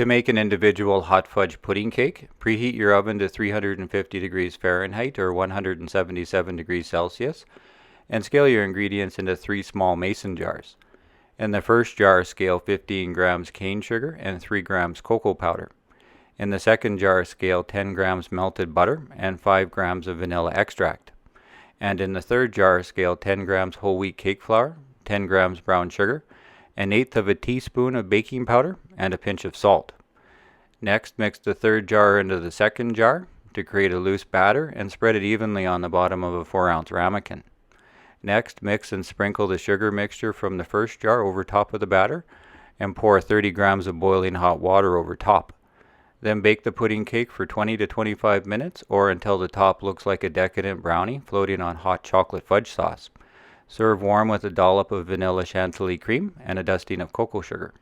To make an individual hot fudge pudding cake, preheat your oven to 350 degrees Fahrenheit or 177 degrees Celsius, and scale your ingredients into 3 small mason jars. In the first jar, scale 15 grams cane sugar and 3 grams cocoa powder. In the second jar, scale 10 grams melted butter and 5 grams of vanilla extract. And in the third jar, scale 10 grams whole wheat cake flour, 10 grams brown sugar, an eighth of a teaspoon of baking powder, and a pinch of salt. Next, mix the third jar into the second jar to create a loose batter and spread it evenly on the bottom of a 4-ounce ramekin. Next, mix and sprinkle the sugar mixture from the first jar over top of the batter and pour 30 grams of boiling hot water over top. Then bake the pudding cake for 20 to 25 minutes or until the top looks like a decadent brownie floating on hot chocolate fudge sauce. Serve warm with a dollop of vanilla chantilly cream and a dusting of cocoa sugar.